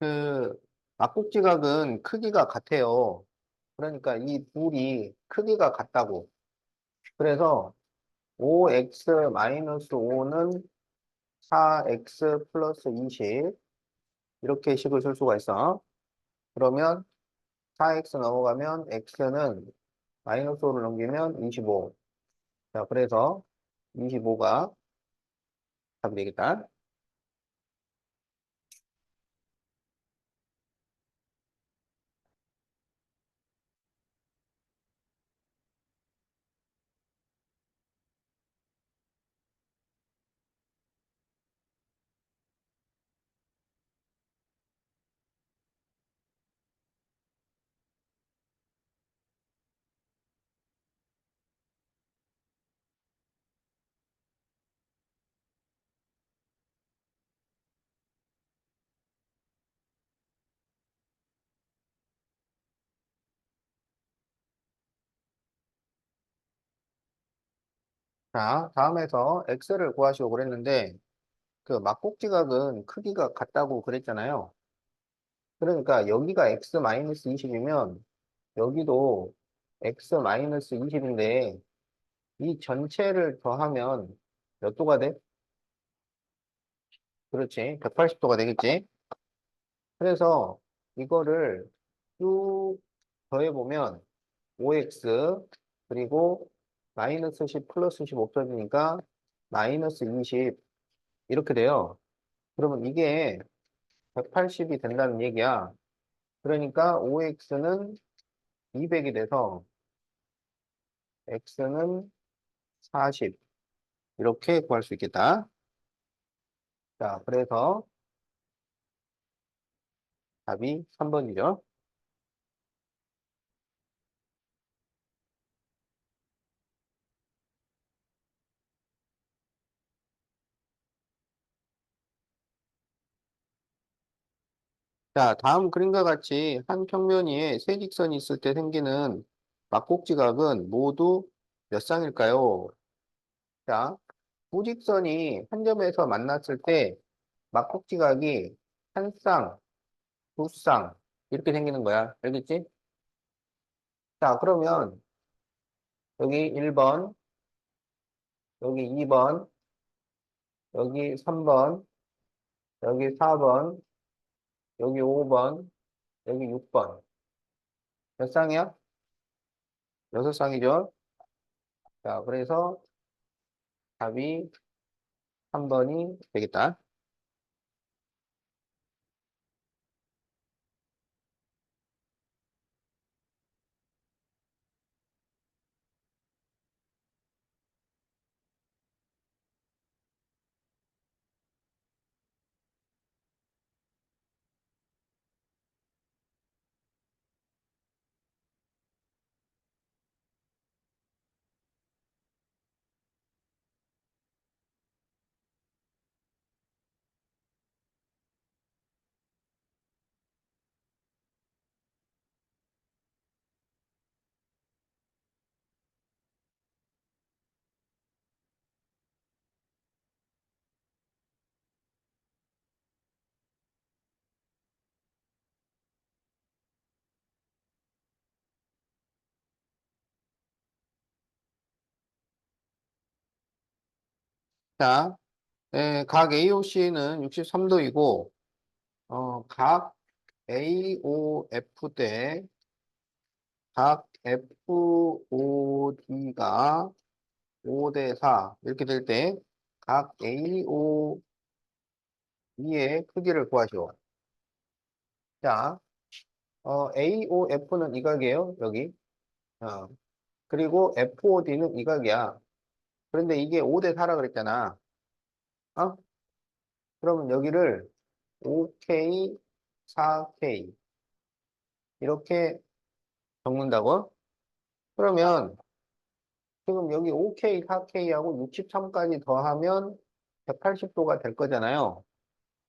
그 막국지각은 크기가 같아요. 그러니까 이 둘이 크기가 같다고. 그래서 5x-5는 4x 플러스 20 이렇게 식을 쓸 수가 있어. 그러면 4x 넘어가면 x는 마이너스 5를 넘기면 25. 자, 그래서 25가 답이 되겠다. 자, 다음에서 x를 구하시오 그랬는데 그 막국지각은 크기가 같다고 그랬잖아요. 그러니까 여기가 x 마이너스 20이면 여기도 x 마이너스 20인데 이 전체를 더하면 몇 도가 돼? 그렇지. 180도가 되겠지. 그래서 이거를 쭉 더해보면 5x 그리고 마이너스 10 플러스 10 없어지니까 마이너스 20 이렇게 돼요. 그러면 이게 180이 된다는 얘기야. 그러니까 5x는 200이 돼서 x는 40 이렇게 구할 수 있겠다. 자, 그래서 답이 3번이죠. 자, 다음 그림과 같이 한 평면 위에 세 직선이 있을 때 생기는 막곡지각은 모두 몇 쌍일까요? 자, 두 직선이 한 점에서 만났을 때 막곡지각이 한 쌍, 두 쌍 이렇게 생기는 거야. 알겠지? 자, 그러면 여기 1번, 여기 2번, 여기 3번, 여기 4번, 여기 5번, 여기 6번. 몇 쌍이야? 여섯 쌍이죠? 자, 그래서 답이 3번이 되겠다. 자, 각 AOC는 63도이고, 각 AOF 대 각 FOD가 5 대 4 이렇게 될 때 각 AOE의 크기를 구하시오. 자, AOF는 이 각이에요, 여기. 어, 그리고 FOD는 이 각이야. 그런데 이게 5 대 4라 그랬잖아. 어? 그러면 여기를 5K, 4K 이렇게 적는다고? 그러면 지금 여기 5K, 4K하고 63까지 더하면 180도가 될 거잖아요.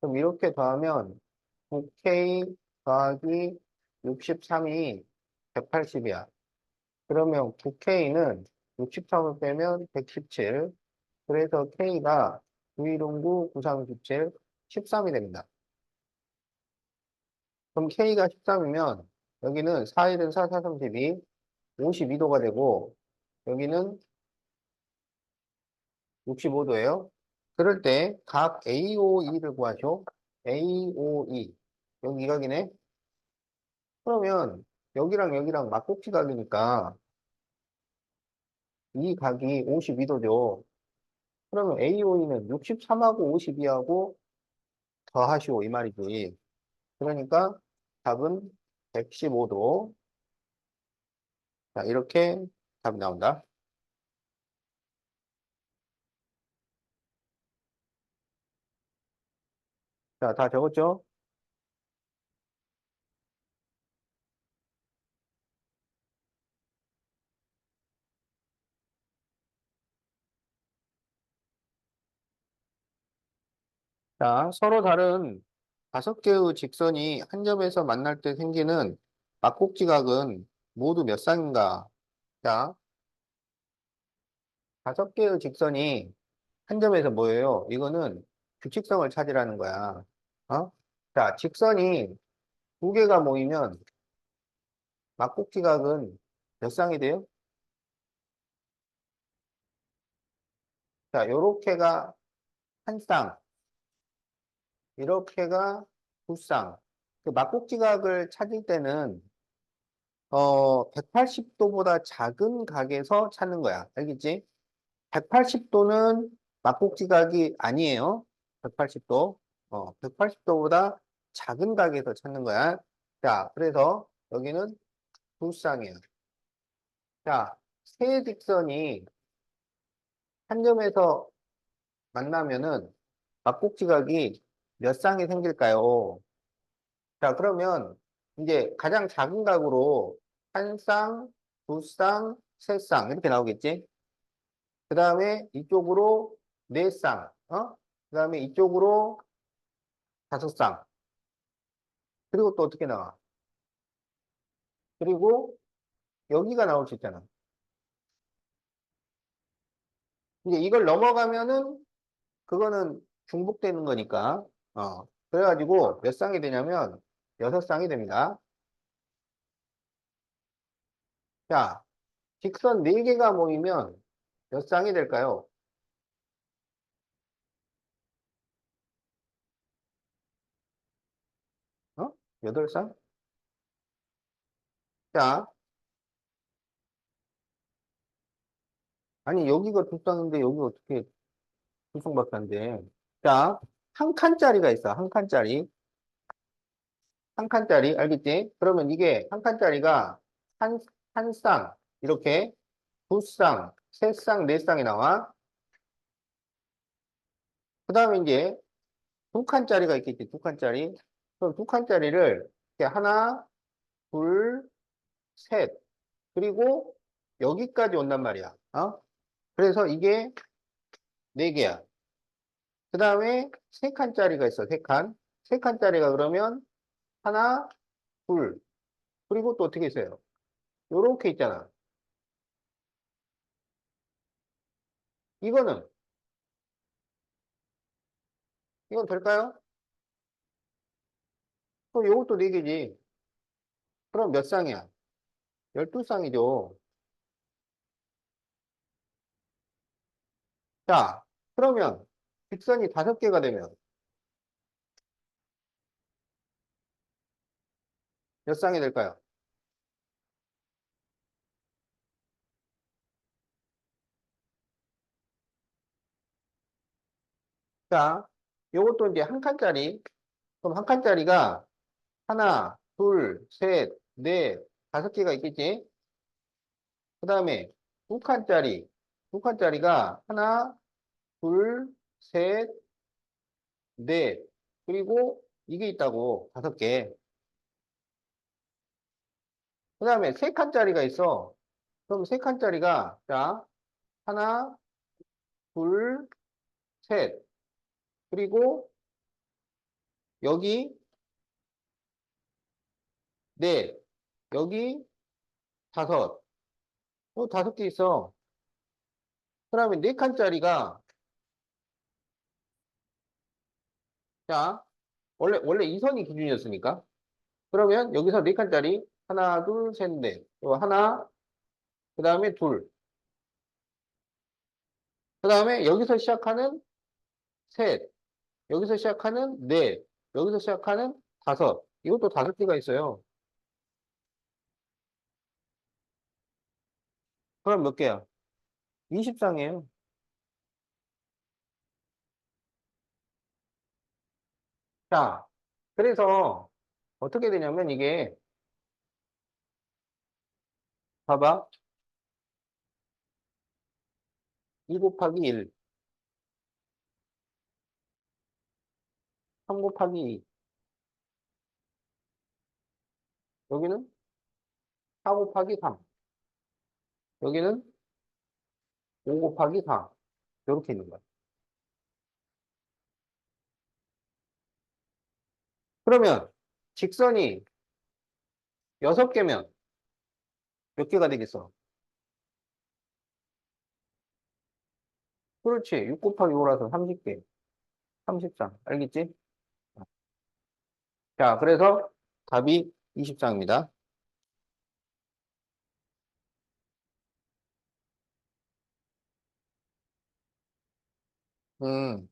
그럼 이렇게 더하면 9K 더하기 63이 180이야. 그러면 9K는 63을 빼면 117. 그래서 K가 9 1 9 9 3 9 7, 13이 됩니다. 그럼 K가 13이면 여기는 4일은 4, 4, 32, 52도가 되고 여기는 65도예요. 그럴 때 각 AOE를 구하죠. AOE. 여기 이 각이네. 그러면 여기랑 여기랑 막꼭지 각이니까 이 각이 52도죠. 그러면 AOE는 63하고 52하고 더하시오 이 말이지. 그러니까 답은 115도. 자, 이렇게 답이 나온다. 자, 다 적었죠? 자, 서로 다른 다섯 개의 직선이 한 점에서 만날 때 생기는 막곡지각은 모두 몇 쌍인가? 자, 다섯 개의 직선이 한 점에서 뭐예요? 이거는 규칙성을 찾으라는 거야. 어? 자, 직선이 두 개가 모이면 막곡지각은 몇 쌍이 돼요? 자, 요렇게가 한 쌍, 이렇게가 두 쌍. 그 막곡지각을 찾을 때는 180도보다 작은 각에서 찾는 거야. 알겠지? 180도는 막곡지각이 아니에요. 180도. 180도보다 작은 각에서 찾는 거야. 자, 그래서 여기는 두 쌍이야. 자, 세 직선이 한 점에서 만나면은 막곡지각이 몇 쌍이 생길까요? 자, 그러면 이제 가장 작은 각으로 한 쌍, 두 쌍, 세 쌍 이렇게 나오겠지? 그 다음에 이쪽으로 네 쌍, 그 다음에 이쪽으로 다섯 쌍. 그리고 또 어떻게 나와? 그리고 여기가 나올 수 있잖아. 이제 이걸 넘어가면은 그거는 중복되는 거니까. 그래가지고 몇 쌍이 되냐면 여섯 쌍이 됩니다. 자, 직선 네 개가 모이면 몇 쌍이 될까요? 어? 여덟 쌍? 자, 아니 여기가 두 쌍인데 여기 어떻게 두 쌍밖에 안 돼? 자, 한 칸짜리가 있어. 한 칸짜리. 한 칸짜리, 알겠지? 그러면 이게 한 칸짜리가 한 쌍, 이렇게 두 쌍, 세 쌍, 네 쌍이 나와. 그 다음에 이제 두 칸짜리가 있겠지, 두 칸짜리. 그럼 두 칸짜리를 이렇게 하나, 둘, 셋. 그리고 여기까지 온단 말이야. 그래서 이게 네 개야. 그 다음에 세 칸짜리가 있어, 세 칸. 세 칸짜리가 그러면 하나, 둘. 그리고 또 어떻게 있어요? 요렇게 있잖아. 이거는, 이건 될까요? 그럼 요것도 네 개지. 그럼 몇 쌍이야? 12쌍이죠. 자, 그러면 직선이 다섯 개가 되면 몇 쌍이 될까요? 자, 요것도 이제 한 칸짜리. 그럼 한 칸짜리가 하나, 둘, 셋, 넷, 다섯 개가 있겠지? 그 다음에 두 칸짜리. 두 칸짜리가 하나, 둘, 셋, 넷. 그리고 이게 있다고. 다섯 개. 그 다음에 세 칸짜리가 있어. 그럼 세 칸짜리가, 자, 하나, 둘, 셋. 그리고 여기 넷. 여기 다섯. 다섯 개 있어. 그러면 네 칸짜리가, 자, 원래 이 선이 기준이었으니까. 그러면 여기서 네 칸짜리 하나, 둘, 셋, 넷. 또 하나, 그 다음에 둘. 그 다음에 여기서 시작하는 셋. 여기서 시작하는 넷. 여기서 시작하는 다섯. 이것도 다섯 개가 있어요. 그럼 몇 개야? 20쌍이에요. 자, 그래서 어떻게 되냐면 이게 봐봐. 2 곱하기 1, 3 곱하기 2. 여기는 4 곱하기 3. 여기는 5 곱하기 4. 이렇게 있는 거야. 그러면 직선이 6개면 몇 개가 되겠어? 그렇지. 6 곱하기 5라서 30개. 30쌍. 알겠지? 자, 그래서 답이 20쌍입니다. 음.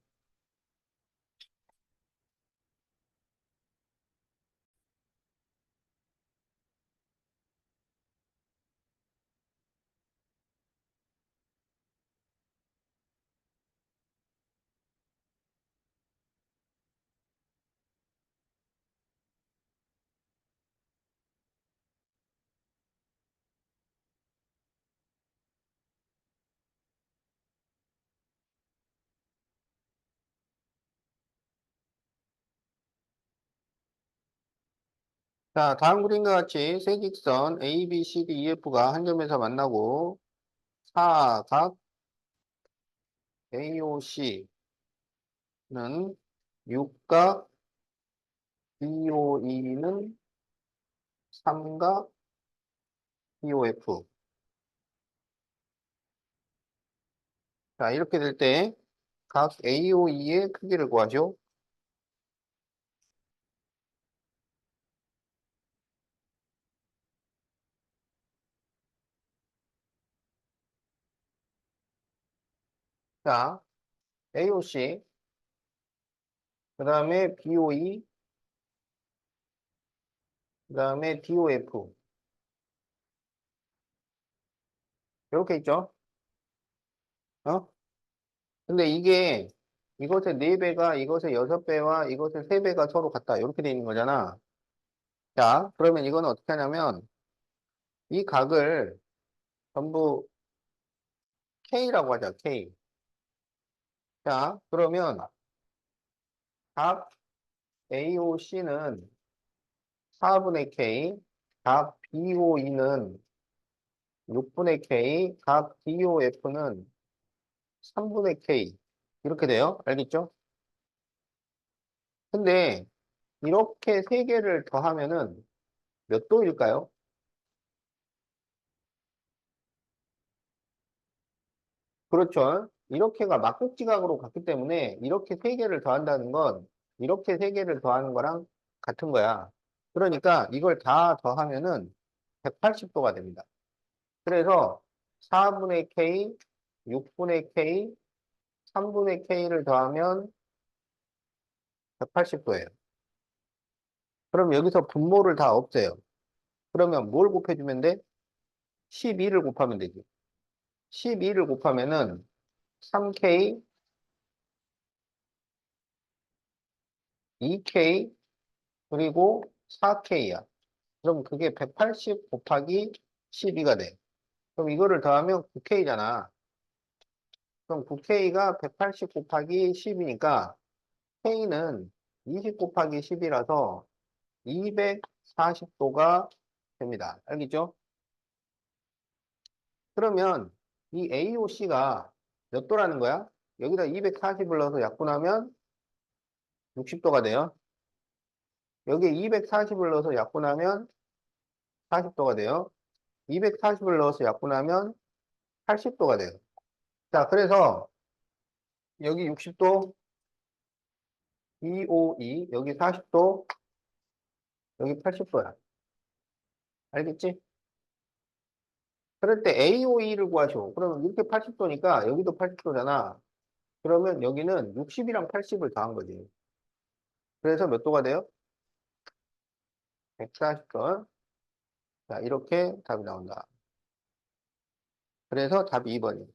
자, 다음 그림과 같이 세 직선 A, B, C, D, E, F가 한 점에서 만나고 사각 AOC는 육각 BOE는 삼각 BOF. 자, 이렇게 될 때 각 AOE의 크기를 구하죠. 자, AOC, 그 다음에 BOE, 그 다음에 DOF. 이렇게 있죠. 어? 근데 이게 이것의 4배가 이것의 6배와 이것의 3배가 서로 같다. 이렇게 돼 있는 거잖아. 자, 그러면 이거는 어떻게 하냐면 이 각을 전부 K라고 하자, K. 자, 그러면 각 AOC는 4분의 K, 각 BOE는 6분의 K, 각 DOF는 3분의 K. 이렇게 돼요. 알겠죠? 근데 이렇게 세 개를 더하면은 몇 도일까요? 그렇죠. 이렇게가 막국지각으로 갔기 때문에 이렇게 세 개를 더한다는 건 이렇게 세 개를 더하는 거랑 같은 거야. 그러니까 이걸 다 더하면은 180도가 됩니다. 그래서 4분의 K, 6분의 K, 3분의 K를 더하면 180도예요. 그럼 여기서 분모를 다 없애요. 그러면 뭘 곱해주면 돼? 12를 곱하면 되지. 12를 곱하면은 3K, 2K, 그리고 4K야. 그럼 그게 180 곱하기 12가 돼. 그럼 이거를 더하면 9K잖아. 그럼 9K가 180 곱하기 10이니까 K는 20 곱하기 10이라서 240도가 됩니다. 알겠죠? 그러면 이 AOC가 몇 도라는 거야? 여기다 240을 넣어서 약분하면 60도가 돼요. 여기에 240을 넣어서 약분하면 40도가 돼요. 240을 넣어서 약분하면 80도가 돼요. 자, 그래서 여기 60도, EOE, 여기 40도, 여기 80도야. 알겠지? 그럴 때 AOE를 구하시오. 그러면 이렇게 80도니까 여기도 80도잖아. 그러면 여기는 60이랑 80을 더한 거지. 그래서 몇 도가 돼요? 140도. 자, 이렇게 답이 나온다. 그래서 답이 2번이에요.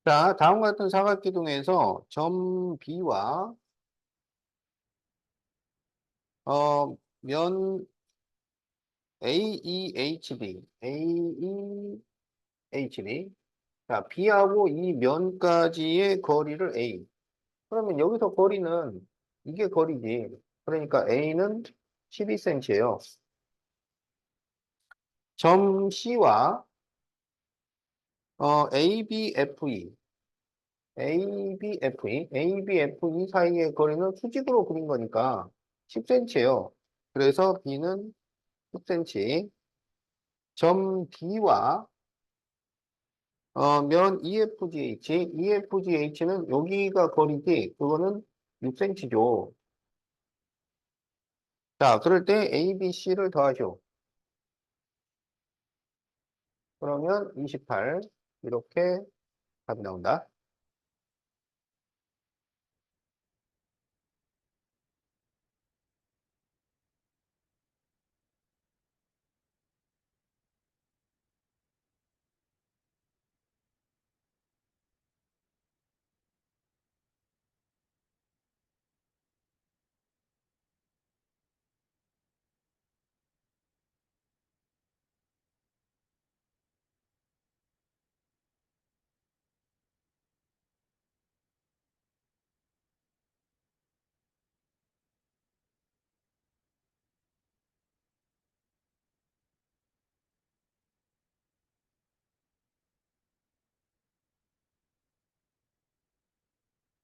자, 다음과 같은 사각기둥에서 점 B와 면 AEHB. 자, B하고 이 면까지의 거리를 A. 그러면 여기서 거리는 이게 거리지. 그러니까 A는 12cm예요. 점 C와 ABFE, ABFE 사이의 거리는 수직으로 그린 거니까 10cm예요. 그래서 B는 10cm. 점 D와 면 EFGH는 여기가 거리지, 그거는 6cm죠. 자, 그럴 때 ABC를 더하죠. 그러면 28. 이렇게 답이 나온다.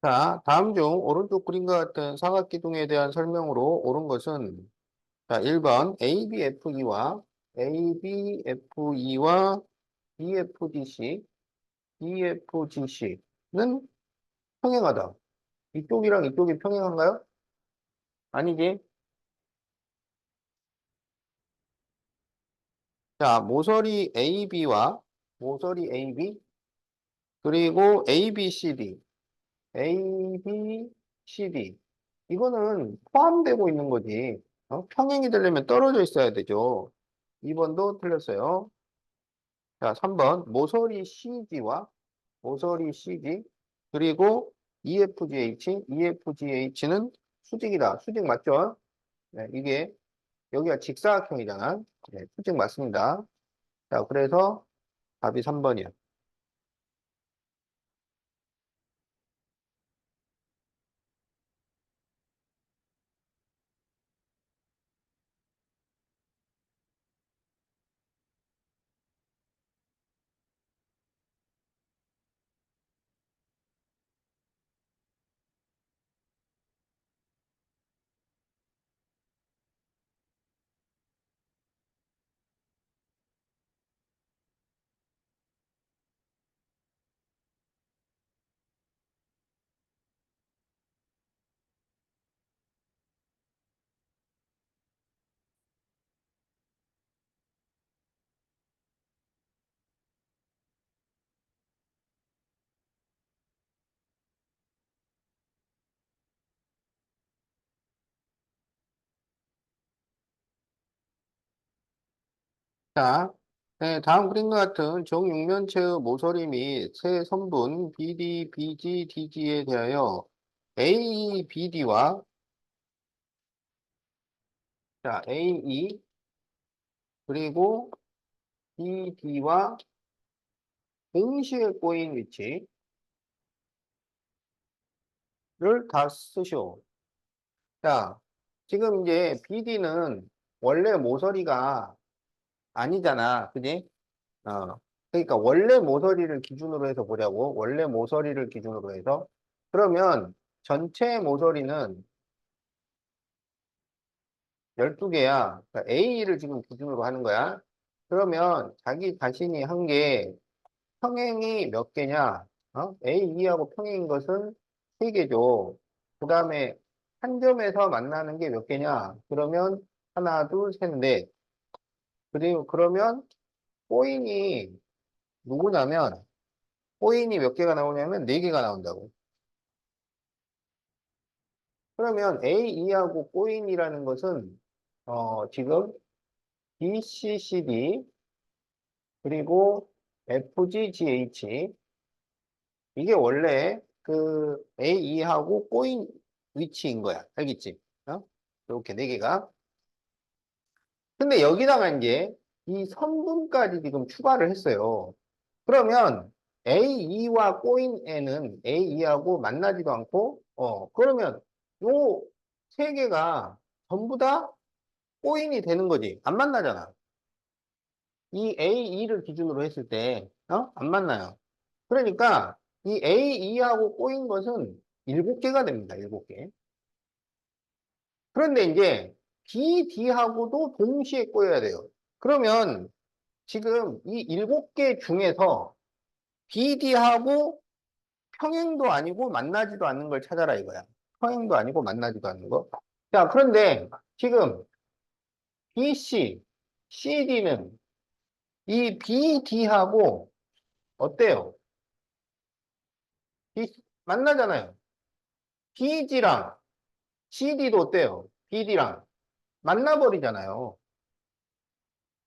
자, 다음 중 오른쪽 그림과 같은 사각기둥에 대한 설명으로 옳은 것은, 자, 1번 ABFE와 BFGC는 평행하다. 이쪽이랑 이쪽이 평행한가요? 아니지. 자, 모서리 AB 그리고 ABCD 이거는 포함되고 있는 거지. 평행이 되려면 떨어져 있어야 되죠. 2번도 틀렸어요. 자, 3번 모서리 CG 그리고 EFGH는 수직이다. 수직 맞죠? 네, 이게 여기가 직사각형이잖아. 네, 수직 맞습니다. 자, 그래서 답이 3번이야. 자, 네, 다음 그림과 같은 정육면체의 모서리 및 세 선분 BD, BG, DG에 대하여 AE, BD와 자, AE 그리고 BD와 동시에 꼬인 위치를 다 쓰시오. 자, 지금 이제 BD는 원래 모서리가 아니잖아. 그지? 어. 그러니까 원래 모서리를 기준으로 해서 보자고. 원래 모서리를 기준으로 해서. 그러면 전체 모서리는 12개야. 그러니까 A를 지금 기준으로 하는 거야. 그러면 자기 자신이 한 게 평행이 몇 개냐? A2하고 평행인 것은 3개죠. 그 다음에 한 점에서 만나는 게 몇 개냐? 그러면 하나, 둘, 셋, 넷. 그리고 그러면 꼬인이 누구냐면 꼬인이 몇 개가 나오냐면 4개가 나온다고. 그러면 A2하고 꼬인이라는 것은 지금 BCCD 그리고 FGGH 이게 원래 그 A2하고 꼬인 위치인 거야. 알겠지? 이렇게 4개가. 근데 여기다가 이제 이 선분까지 지금 추가를 했어요. 그러면 A2와 꼬인 애는 A2하고 만나지도 않고, 그러면 요 3개가 전부 다 꼬인이 되는 거지. 안 만나잖아. 이 A2를 기준으로 했을 때, 안 만나요. 그러니까 이 A2하고 꼬인 것은 7개가 됩니다. 7개. 그런데 이제 BD하고도 동시에 꼬여야 돼요. 그러면 지금 이 7개 중에서 BD하고 평행도 아니고 만나지도 않는 걸 찾아라 이거야. 평행도 아니고 만나지도 않는 거. 자, 그런데 지금 BC, CD는 이 BD하고 어때요? 만나잖아요. BG랑 CD도 어때요? BD랑 만나버리잖아요.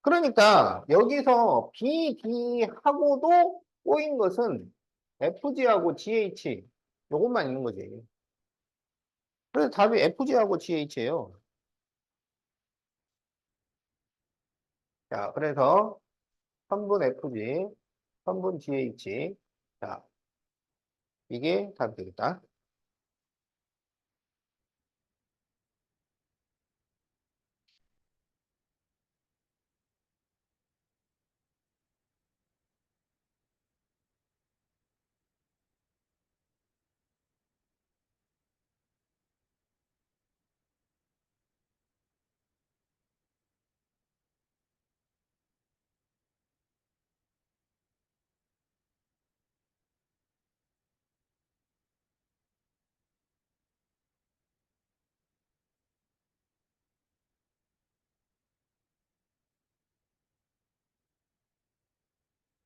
그러니까 여기서 BD하고도 꼬인 것은 FG하고 GH 요것만 있는 거지. 그래서 답이 FG하고 GH예요. 자, 그래서 선분 FG, 선분 GH. 자, 이게 답이 되겠다.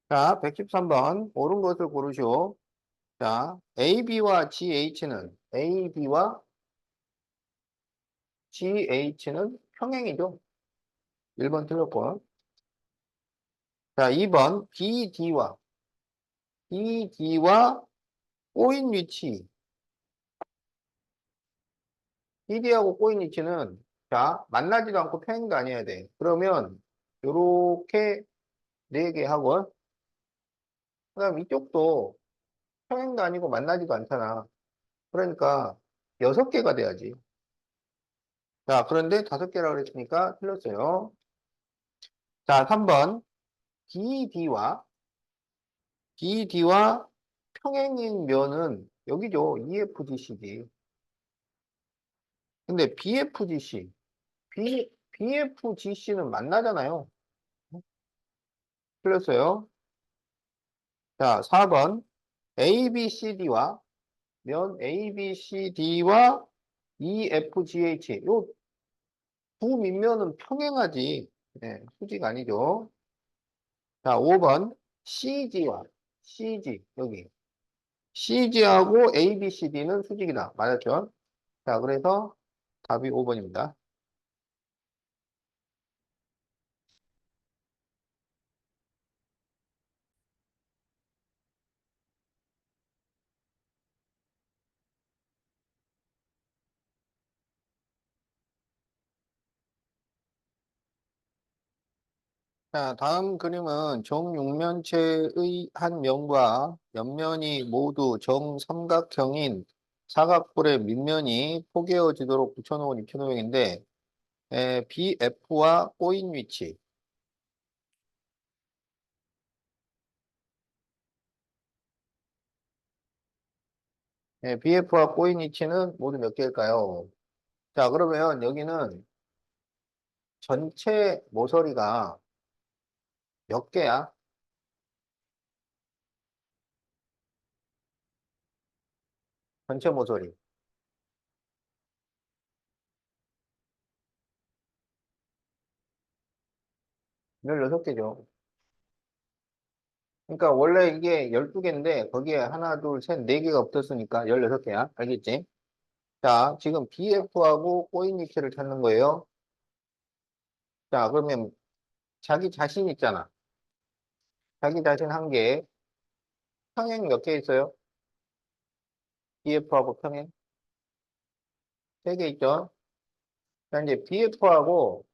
자, 113번 옳은 것을 고르시오. 자, AB와 GH는 평행이죠. 1번 틀렸고. 자, 2번 BD와 꼬인 위치. BD하고 꼬인 위치는 자, 만나지도 않고 평행도 아니어야 돼. 그러면 요렇게 4개 하고 그다음 이쪽도 평행도 아니고 만나지도 않잖아. 그러니까 6개가 돼야지. 자, 그런데 5개라고 그랬으니까 틀렸어요. 자, 3번 BD와 평행인 면은 여기죠. EFGCD. 근데 BFGC는 만나잖아요. 틀렸어요. 자, 4번 ABCD와 면 ABCD와 EFGH. 요 두 밑면은 평행하지. 네, 수직 아니죠. 자, 5번 CG 여기 CG하고 ABCD는 수직이다. 맞았죠? 자, 그래서 답이 5번입니다. 자, 다음 그림은 정육면체의 한 면과 옆면이 모두 정삼각형인 사각뿔의 밑면이 포개어지도록 붙여놓은 입체도형인데, BF와 꼬인 위치. BF와 꼬인 위치는 모두 몇 개일까요? 자, 그러면 여기는 전체 모서리가 몇 개야? 전체 모서리. 16개죠. 그러니까 원래 이게 12개인데 거기에 하나, 둘, 셋, 4개가 붙었으니까 16개야. 알겠지? 자, 지금 BF하고 꼬인 위치를 찾는 거예요. 자, 그러면 자기 자신 있잖아. 자기 자신 한 개. 평행 몇 개 있어요? BF하고 평행? 3개 있죠? 자, 이제 BF하고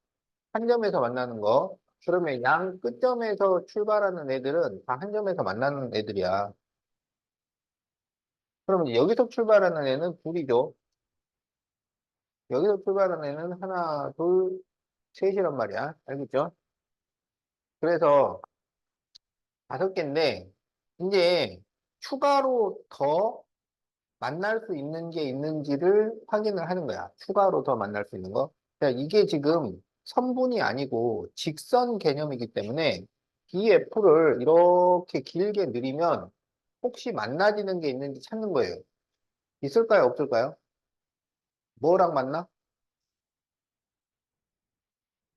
한 점에서 만나는 거. 그러면 양 끝점에서 출발하는 애들은 다 한 점에서 만나는 애들이야. 그러면 이제 여기서 출발하는 애는 둘이죠. 여기서 출발하는 애는 하나, 둘, 셋이란 말이야. 알겠죠? 그래서 5개인데, 이제 추가로 더 만날 수 있는 게 있는지를 확인을 하는 거야. 추가로 더 만날 수 있는 거. 자, 이게 지금 선분이 아니고 직선 개념이기 때문에 BF를 이렇게 길게 느리면 혹시 만나지는 게 있는지 찾는 거예요. 있을까요? 없을까요? 뭐랑 만나?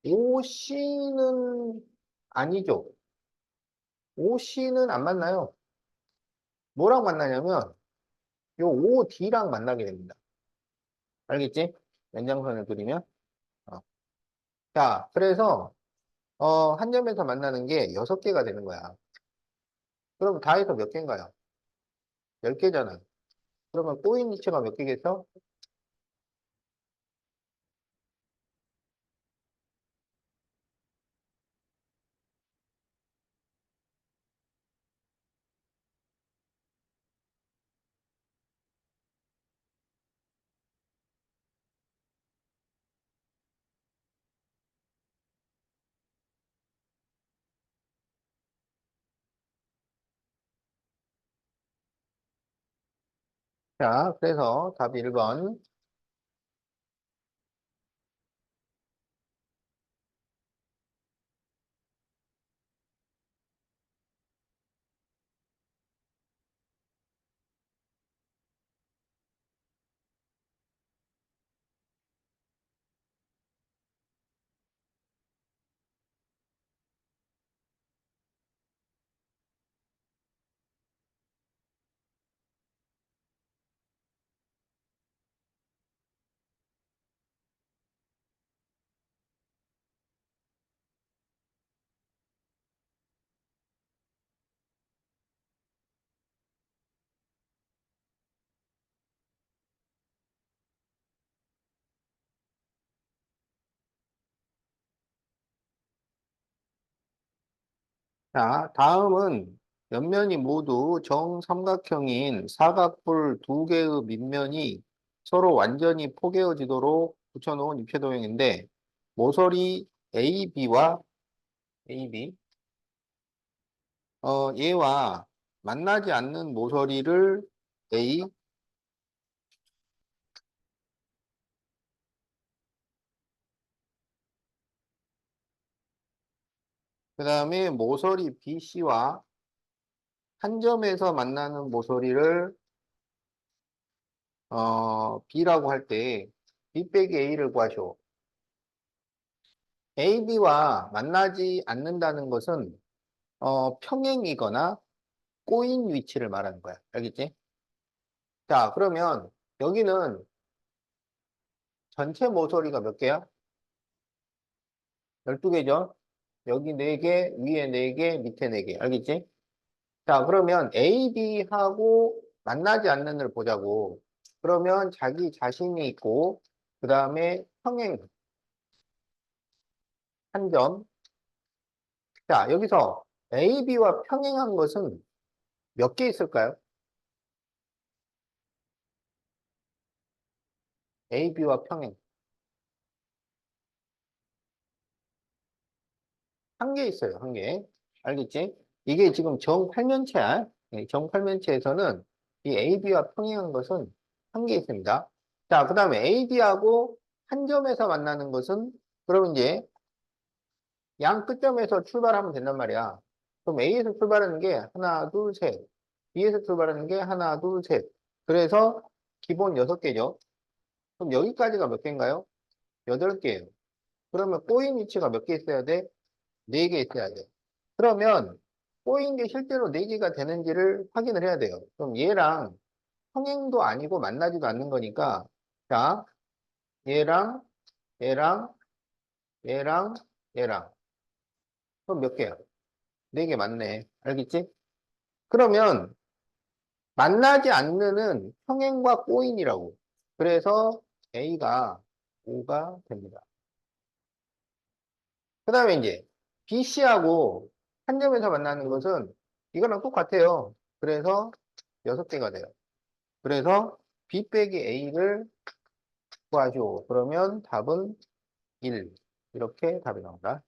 OC는 아니죠. OC는 안 만나요. 뭐랑 만나냐면 요 OD랑 만나게 됩니다. 알겠지? 연장선을 그리면. 어. 자, 그래서 한 점에서 만나는 게 6개가 되는 거야. 그럼 다 해서 몇 개인가요? 10개잖아. 그러면 꼬인 위치가 몇 개겠어? 자, 그래서 답 1번. 자, 다음은 옆면이 모두 정삼각형인 사각뿔 2개의 밑면이 서로 완전히 포개어지도록 붙여놓은 입체도형인데 모서리 AB와 AB, 얘와 만나지 않는 모서리를 A, 그 다음에 모서리 BC와 한 점에서 만나는 모서리를 B라고 할 때 B 빼기 A를 구하시오. AB와 만나지 않는다는 것은 평행이거나 꼬인 위치를 말하는 거야. 알겠지? 자, 그러면 여기는 전체 모서리가 몇 개야? 12개죠? 여기 4개, 위에 4개, 밑에 4개. 알겠지? 자, 그러면 AB하고 만나지 않는 을 보자고. 그러면 자기 자신이 있고, 그 다음에 평행 한 점, 자, 여기서 AB와 평행한 것은 몇 개 있을까요? AB와 평행. 한 개 있어요, 한 개. 알겠지? 이게 지금 정팔면체야. 정팔면체에서는 이 AB와 평행한 것은 한 개 있습니다. 자, 그 다음에 AB하고 한 점에서 만나는 것은, 그럼 이제 양 끝점에서 출발하면 된단 말이야. 그럼 A에서 출발하는 게 하나, 둘, 셋. B에서 출발하는 게 하나, 둘, 셋. 그래서 기본 6개죠. 그럼 여기까지가 몇 개인가요? 8개예요. 그러면 꼬인 위치가 몇 개 있어야 돼? 4개 있어야 돼. 그러면 꼬인 게 실제로 4개가 되는지를 확인을 해야 돼요. 그럼 얘랑 평행도 아니고 만나지도 않는 거니까, 자, 얘랑, 얘랑, 얘랑, 얘랑. 그럼 몇 개야? 4개 맞네. 알겠지? 그러면 만나지 않는 평행과 꼬인이라고. 그래서 A가 5가 됩니다. 그 다음에 이제 BC하고 한 점에서 만나는 것은 이거랑 똑같아요. 그래서 6개가 돼요. 그래서 B 빼기 A를 구하시오. 그러면 답은 1. 이렇게 답이 나온다.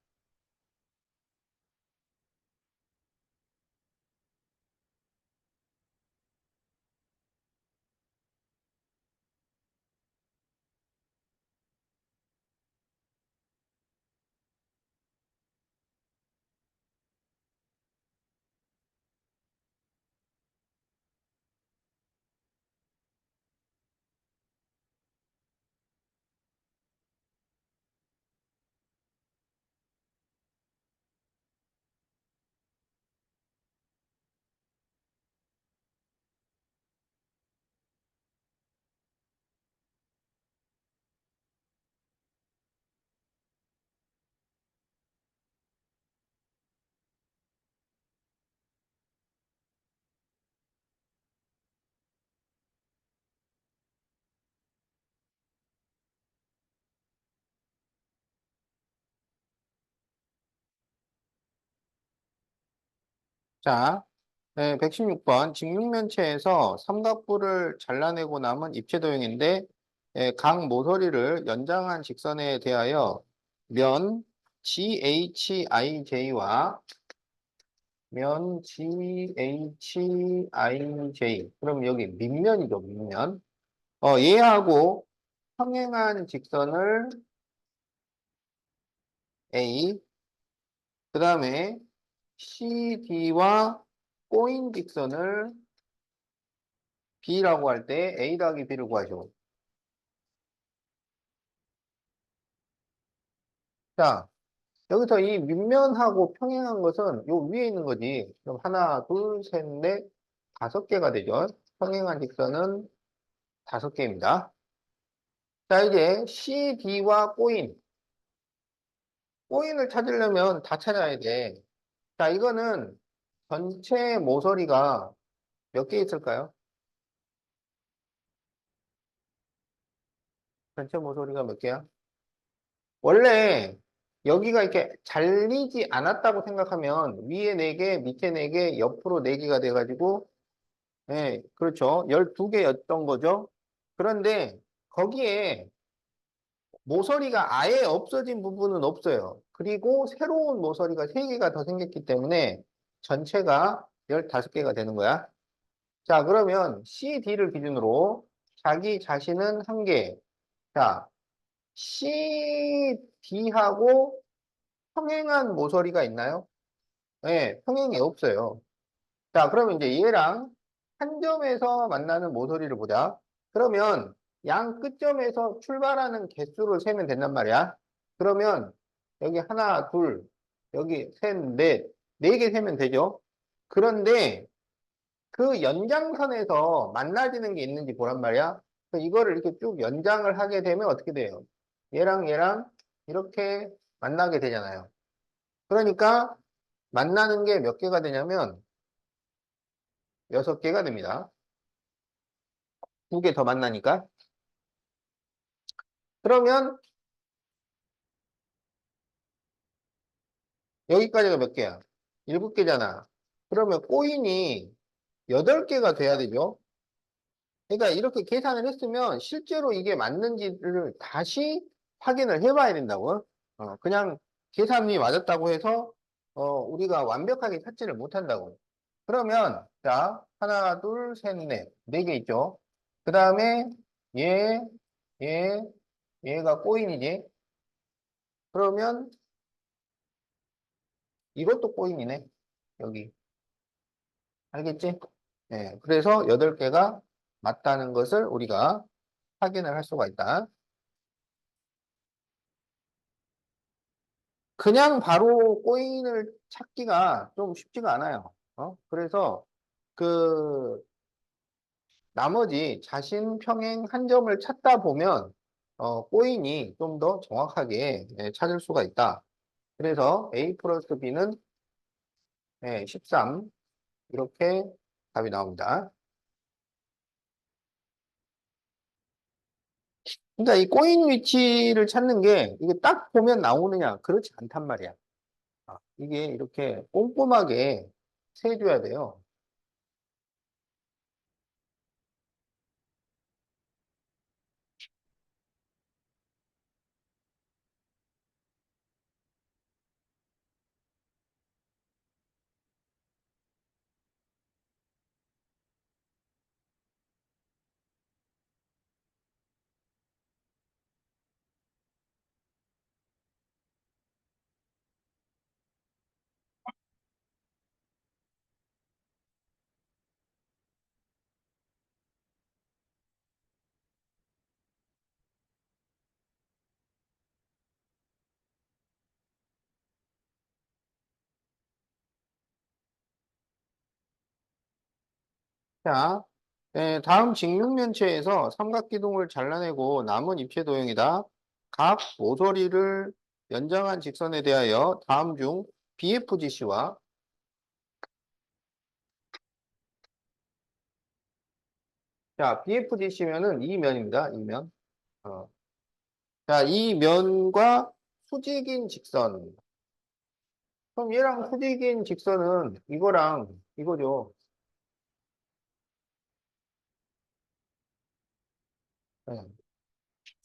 자, 네, 116번. 직육면체에서 삼각부를 잘라내고 남은 입체도형인데 각 모서리를 연장한 직선에 대하여 면 GHIJ와 면 GHIJ. 그럼 여기 밑면이죠, 밑면. 얘하고 평행한 직선을 A, 그 다음에 CD와 꼬인 직선을 B라고 할 때 A 더하기 B를 구하죠. 자, 여기서 이 밑면하고 평행한 것은 요 위에 있는 거지. 그럼 하나, 둘, 셋, 넷, 5개가 되죠. 평행한 직선은 5개입니다. 자, 이제 CD와 꼬인. 꼬인을 찾으려면 다 찾아야 돼. 자, 이거는 전체 모서리가 몇 개 있을까요? 전체 모서리가 몇 개야? 원래 여기가 이렇게 잘리지 않았다고 생각하면 위에 4개, 밑에 4개, 옆으로 4개가 돼가지고, 예, 그렇죠. 12개였던 거죠. 그런데 거기에 모서리가 아예 없어진 부분은 없어요. 그리고 새로운 모서리가 3개가 더 생겼기 때문에 전체가 15개가 되는 거야. 자, 그러면 CD를 기준으로 자기 자신은 1개. 자, CD하고 평행한 모서리가 있나요? 네, 평행이 없어요. 자, 그러면 이제 얘랑 한 점에서 만나는 모서리를 보자. 그러면 양 끝점에서 출발하는 개수를 세면 된단 말이야. 그러면 여기 하나, 둘, 여기 셋, 넷, 4개 세면 되죠. 그런데 그 연장선에서 만나지는 게 있는지 보란 말이야. 이거를 이렇게 쭉 연장을 하게 되면 어떻게 돼요? 얘랑 얘랑 이렇게 만나게 되잖아요. 그러니까 만나는 게 몇 개가 되냐면 6개가 됩니다. 2개 더 만나니까. 그러면 여기까지가 몇 개야? 7개잖아. 그러면 꼬인이 8개가 돼야 되죠? 그러니까 이렇게 계산을 했으면 실제로 이게 맞는지를 다시 확인을 해봐야 된다고. 그냥 계산이 맞았다고 해서 우리가 완벽하게 찾지를 못한다고. 그러면 자 하나 둘 셋 넷 네 개 있죠. 그 다음에 얘, 얘, 얘가 꼬인이지. 그러면 이것도 꼬인이네. 여기 알겠지? 네, 그래서 8개가 맞다는 것을 우리가 확인을 할 수가 있다. 그냥 바로 코인을 찾기가 좀 쉽지가 않아요. 그래서 그 나머지 자신 평행 한 점을 찾다 보면 코인이 좀 더 정확하게 찾을 수가 있다. 그래서 A 플러스 B는 13 이렇게 답이 나옵니다. 그러니까 이 코인 위치를 찾는 게 이게 딱 보면 나오느냐 그렇지 않단 말이야. 이게 이렇게 꼼꼼하게 세줘야 돼요. 자, 다음 직육면체에서 삼각기둥을 잘라내고 남은 입체 도형이다. 각 모서리를 연장한 직선에 대하여 다음 중 BFGC와 자, BFGC면은 이 면입니다. 이 면. 어. 자, 이 면과 수직인 직선. 그럼 얘랑 수직인 직선은 이거랑 이거죠. 네.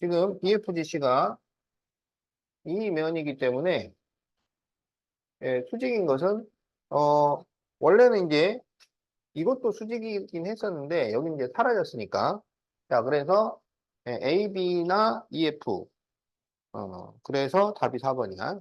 지금 BFGC가 이 면이기 때문에 수직인 것은 원래는 이제 이것도 수직이긴 했었는데 여기 이제 사라졌으니까 자 그래서 A, B나 EF 그래서 답이 4번이야.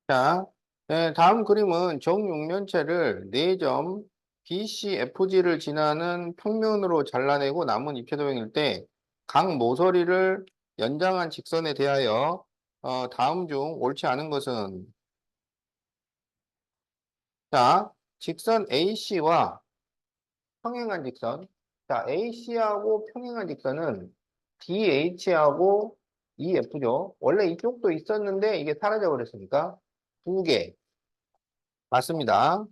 자 다음 그림은 정육면체를 4점 BCFG를 지나는 평면으로 잘라내고 남은 입체도형일 때 각 모서리를 연장한 직선에 대하여 다음 중 옳지 않은 것은 자 직선 AC와 평행한 직선. 자, AC하고 평행한 직선은 DH하고 EF죠. 원래 이쪽도 있었는데 이게 사라져 버렸으니까 2개. 맞습니다.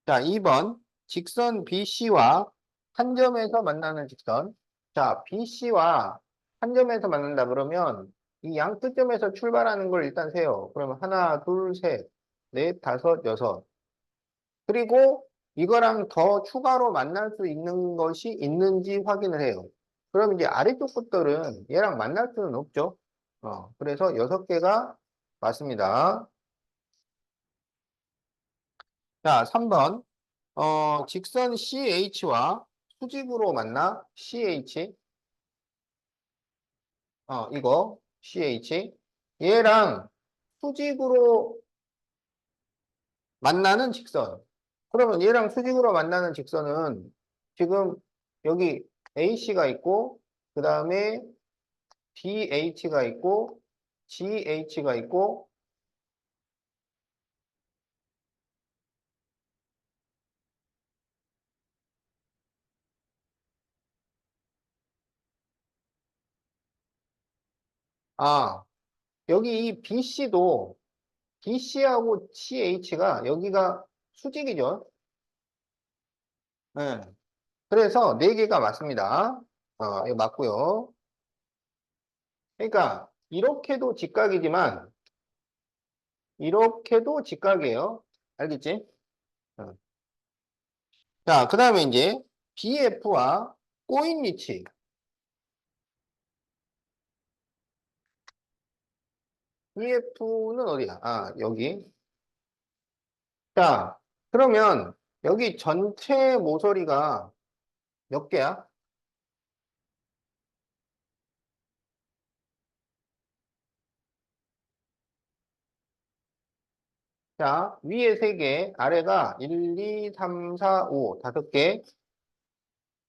자, 2번. 직선 BC와 한 점에서 만나는 직선. 자, BC와 한 점에서 만난다 그러면 이 양 끝점에서 출발하는 걸 일단 세요. 그러면 하나, 둘, 셋, 넷, 다섯, 여섯. 그리고 이거랑 더 추가로 만날 수 있는 것이 있는지 확인을 해요. 그럼 이제 아래쪽 것들은 얘랑 만날 수는 없죠. 그래서 6개가 맞습니다. 자, 3번. 직선 CH와 수직으로 만나 CH. 이거 CH. 얘랑 수직으로 만나는 직선. 그러면 얘랑 수직으로 만나는 직선은 지금 여기 AC가 있고, 그 다음에 BH가 있고, GH가 있고, 아, 여기 이 BC도, BC하고 CH가 여기가 수직이죠. 네. 그래서 4개가 맞습니다. 이거 맞고요. 그러니까 이렇게도 직각이지만 이렇게도 직각이에요. 알겠지? 어. 자, 그 다음에 이제 BF와 꼬인 위치. BF는 어디야? 여기. 자, 그러면 여기 전체 모서리가 몇 개야? 자, 위에 3개, 아래가 1, 2, 3, 4, 5, 5개.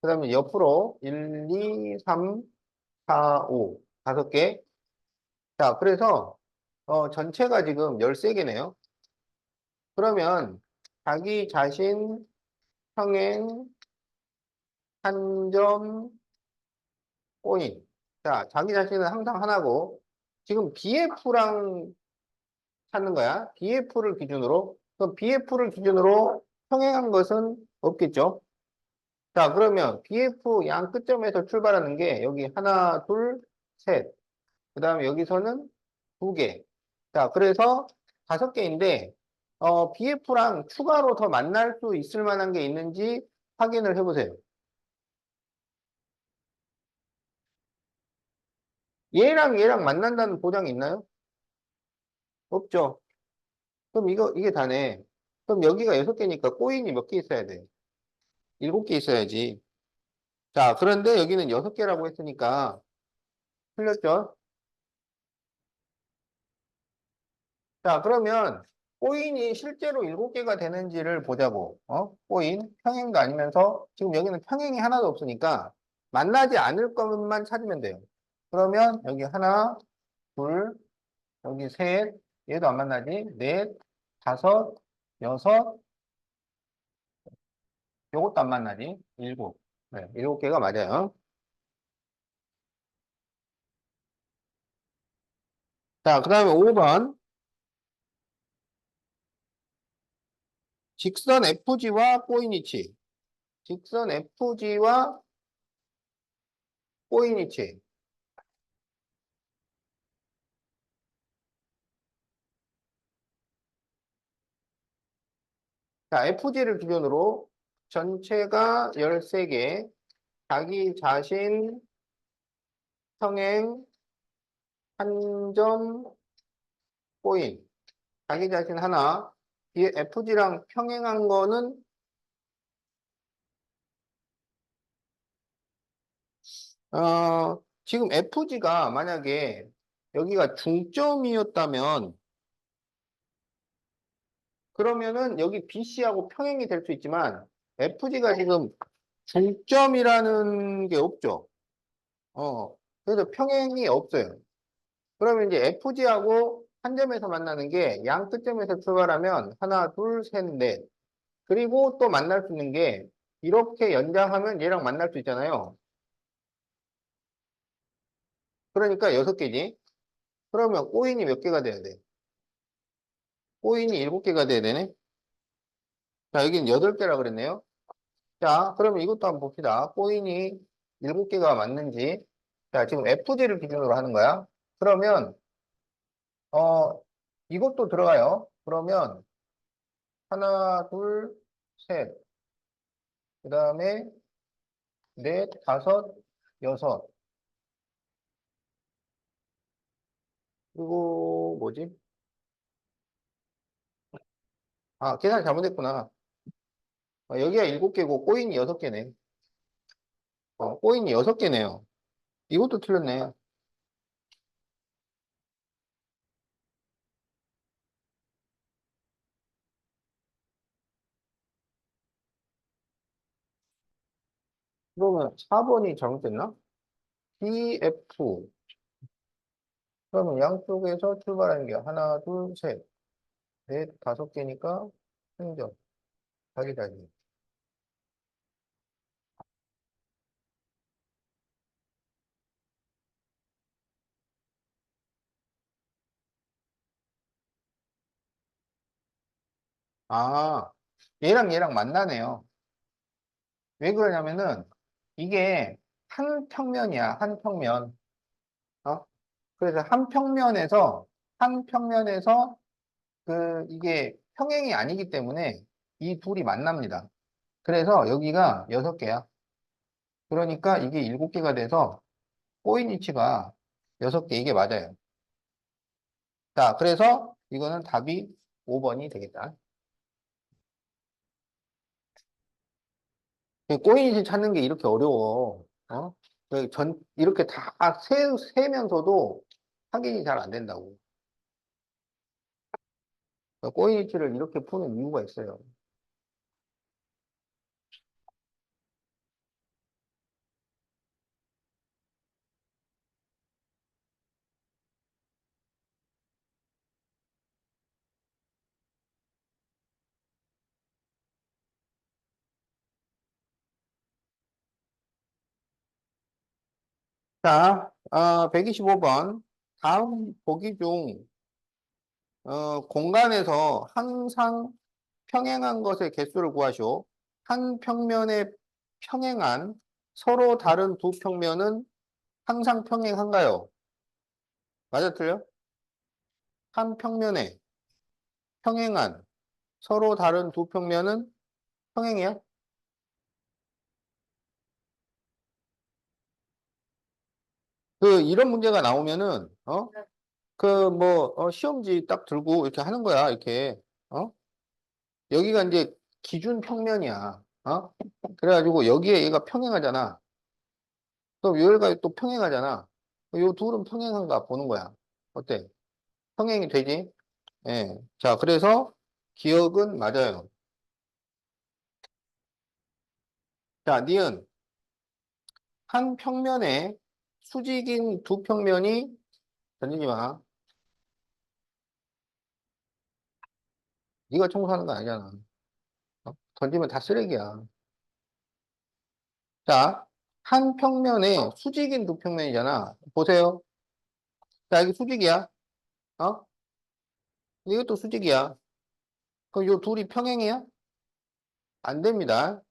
그 다음에 옆으로 1, 2, 3, 4, 5, 5개. 자, 그래서 전체가 지금 13개네요. 그러면 자기 자신 평행 한 점 꼬인. 자, 자기 자신은 항상 하나고 지금 BF랑 찾는 거야. BF를 기준으로. 그럼 BF를 기준으로 평행한 것은 없겠죠. 자, 그러면 BF 양 끝점에서 출발하는 게 여기 하나, 둘, 셋. 그 다음에 여기서는 2개. 자, 그래서 5개인데, BF랑 추가로 더 만날 수 있을 만한 게 있는지 확인을 해보세요. 얘랑 얘랑 만난다는 보장이 있나요? 없죠. 그럼 이게 다네. 그럼 여기가 6개니까 꼬인이 몇 개 있어야 돼? 7개 있어야지. 자, 그런데 여기는 6개라고 했으니까 틀렸죠? 자, 그러면 꼬인이 실제로 7개가 되는지를 보자고. 꼬인, 평행도 아니면서 지금 여기는 평행이 하나도 없으니까 만나지 않을 것만 찾으면 돼요. 그러면 여기 하나, 둘, 여기 셋, 얘도 안 만나지? 넷, 다섯, 여섯, 요것도 안 만나지? 일곱. 네, 7개가 맞아요. 자, 그 다음에 5번. 직선 FG와 꼬인 위치. 직선 FG와 꼬인 위치. 자, FG를 기준으로 전체가 13개, 자기 자신 평행 한 점 꼬인, 자기 자신 하나, 뒤에 FG랑 평행한 거는, 지금 FG가 만약에 여기가 중점이었다면, 그러면은 여기 BC하고 평행이 될 수 있지만, FG가 지금 중점이라는 게 없죠. 그래서 평행이 없어요. 그러면 이제 FG하고 한 점에서 만나는 게 양 끝점에서 출발하면 하나, 둘, 셋, 넷. 그리고 또 만날 수 있는 게 이렇게 연장하면 얘랑 만날 수 있잖아요. 그러니까 6개지. 그러면 꼬인이 몇 개가 돼야 돼? 꼬인이 7개가 돼야 되네. 자, 여기는 8개라 그랬네요. 자, 그러면 이것도 한번 봅시다. 꼬인이 7개가 맞는지. 자, 지금 FG를 기준으로 하는 거야. 그러면, 어, 이것도 들어가요. 그러면, 하나, 둘, 셋. 그 다음에, 넷, 다섯, 여섯. 그리고, 뭐지? 아, 계산 잘못했구나. 여기가 일곱 개고, 꼬인이 여섯 개네. 꼬인이 여섯 개네요. 이것도 틀렸네. 그러면 4번이 잘못됐나? DF. 그러면 양쪽에서 출발하는 게 하나, 둘, 셋, 넷, 다섯 개니까 생점. 자기자기. 아, 얘랑 얘랑 만나네요. 왜 그러냐면은 이게 한 평면이야, 한 평면. 어? 그래서 한 평면에서 이게 평행이 아니기 때문에 이 둘이 만납니다. 그래서 여기가 여섯 개야. 그러니까 이게 일곱 개가 돼서 꼬인 위치가 여섯 개, 이게 맞아요. 자, 그래서 이거는 답이 5번이 되겠다. 꼬인 위치 찾는 게 이렇게 어려워. 이렇게 다 세면서도 확인이 잘 안 된다고. 꼬인 위치를 이렇게 푸는 이유가 있어요. 자, 125번. 다음 보기 중, 공간에서 항상 평행한 것의 개수를 구하시오. 한 평면에 평행한 서로 다른 두 평면은 항상 평행한가요? 맞아, 틀려? 한 평면에 평행한 서로 다른 두 평면은 평행이야? 이런 문제가 나오면은, 시험지 딱 들고 이렇게 하는 거야, 이렇게. 어? 여기가 이제 기준 평면이야. 그래가지고 여기에 얘가 평행하잖아. 그럼 여기가 또 평행하잖아. 요 둘은 평행한가 보는 거야. 어때? 평행이 되지? 예. 자, 그래서 기억은 맞아요. 자, 니은. 한 평면에 수직인 두 평면이 던지지 마. 네가 청소하는 거 아니잖아. 던지면 다 쓰레기야. 자, 한 평면에 수직인 두 평면이잖아. 보세요. 자, 여기 수직이야. 어? 이것도 수직이야. 그럼 요 둘이 평행이야? 안 됩니다.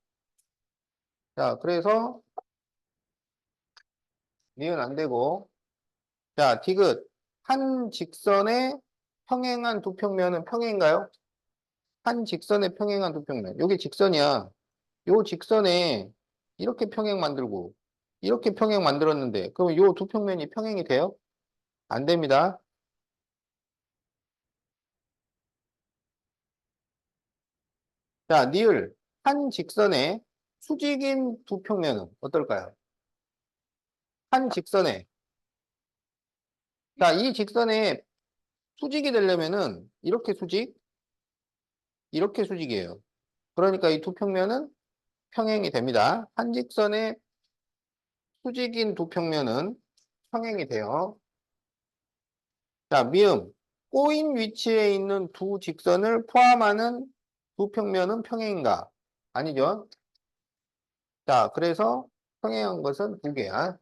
자, 그래서 니은 안 되고. 자, 디귿. 한 직선에 평행한 두 평면은 평행인가요? 한 직선에 평행한 두 평면. 여기 직선이야. 요 직선에 이렇게 평행 만들고 이렇게 평행 만들었는데 그럼 요 두 평면이 평행이 돼요? 안 됩니다. 자, 니을. 한 직선에 수직인 두 평면은 어떨까요? 한 직선에. 자, 이 직선에 수직이 되려면은 이렇게 수직이에요. 그러니까 이 두 평면은 평행이 됩니다. 한 직선에 수직인 두 평면은 평행이 돼요. 자, 미음. 꼬인 위치에 있는 두 직선을 포함하는 두 평면은 평행인가? 아니죠. 자, 그래서 평행한 것은 두 개야.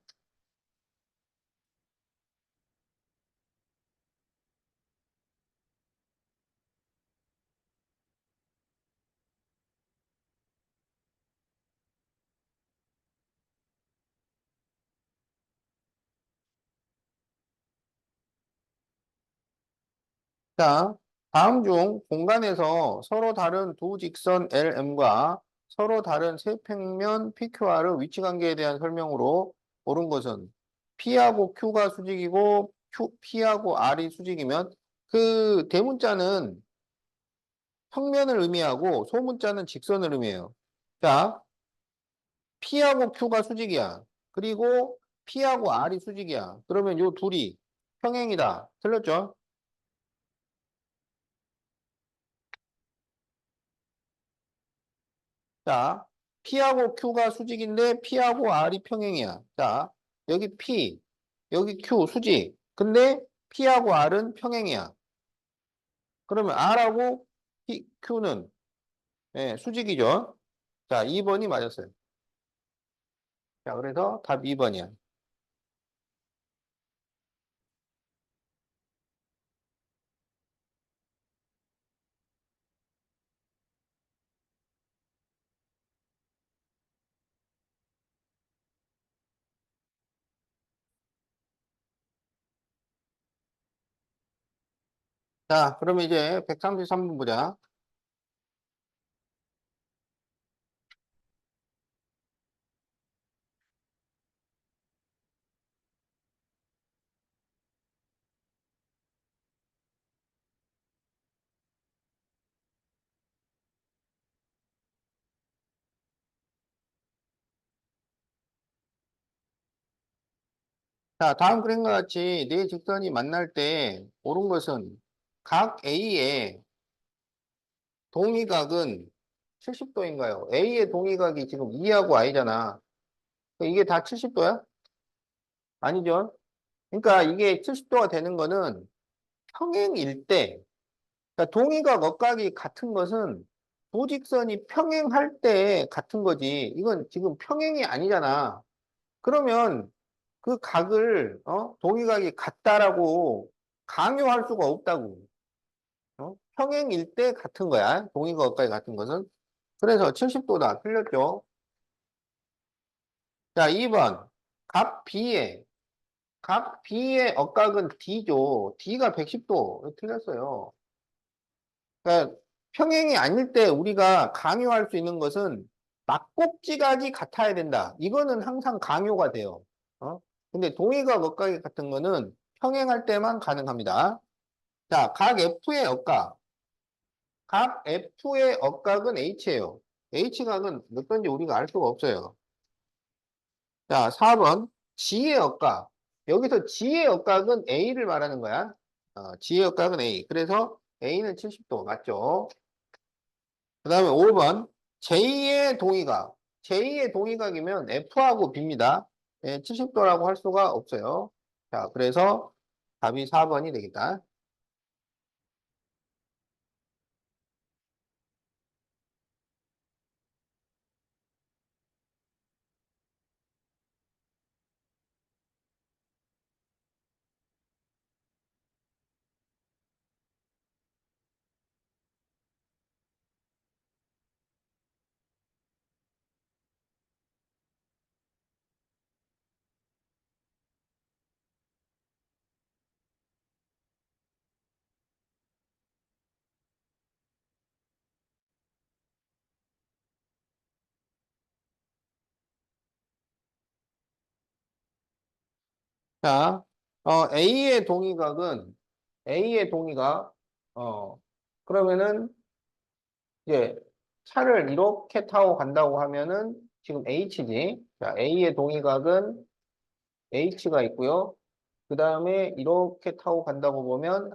자, 다음 중 공간에서 서로 다른 두 직선 LM과 서로 다른 세평면 PQR의 위치 관계에 대한 설명으로 옳은 것은 P하고 Q가 수직이고 P하고 R이 수직이면 그 대문자는 평면을 의미하고 소문자는 직선을 의미해요. 자, P하고 Q가 수직이야. 그리고 P하고 R이 수직이야. 그러면 요 둘이 평행이다. 틀렸죠? 자, P하고 Q가 수직인데 P하고 R이 평행이야. 자, 여기 P, 여기 Q 수직. 근데 P하고 R은 평행이야. 그러면 R하고 Q는 예, 수직이죠. 자, 2번이 맞았어요. 자, 그래서 답 2번이야. 자, 그러면 이제 133번 보자. 자, 다음 그림과 같이 네 직선이 만날 때 옳은 것은 각 A의 동의각은 70도인가요? A의 동의각이 지금 E하고 I잖아. 이게 다 70도야? 아니죠? 그러니까 이게 70도가 되는 거는 평행일 때, 그러니까 동의각 억각이 같은 것은 부직선이 평행할 때 같은 거지. 이건 지금 평행이 아니잖아. 그러면 그 각을, 동의각이 같다라고 강요할 수가 없다고. 평행일 때 같은 거야. 동의각 억각이 같은 것은. 그래서 70도다. 틀렸죠? 자, 2번. 각 B의 각 B의 억각은 D죠. D가 110도. 틀렸어요. 그러니까 평행이 아닐 때 우리가 강요할 수 있는 것은 막꼭지각이 같아야 된다. 이거는 항상 강요가 돼요. 근데 동의각 억각이 같은 거는 평행할 때만 가능합니다. 자, 각 F의 억각. 각 F의 억각은 H예요. H각은 몇 번인지 우리가 알 수가 없어요. 자, 4번. G의 억각. 여기서 G의 억각은 A를 말하는 거야. G의 역각은 A. 그래서 A는 70도 맞죠? 그 다음에 5번 J의 동의각. J의 동의각이면 F하고 B입니다. 예, 70도라고 할 수가 없어요. 자, 그래서 답이 4번이 되겠다. 자, A의 동의각은 A의 동의각 그러면은 이제 차를 이렇게 타고 간다고 하면은 지금 H지. 자, A의 동의각은 H가 있고요. 그 다음에 이렇게 타고 간다고 보면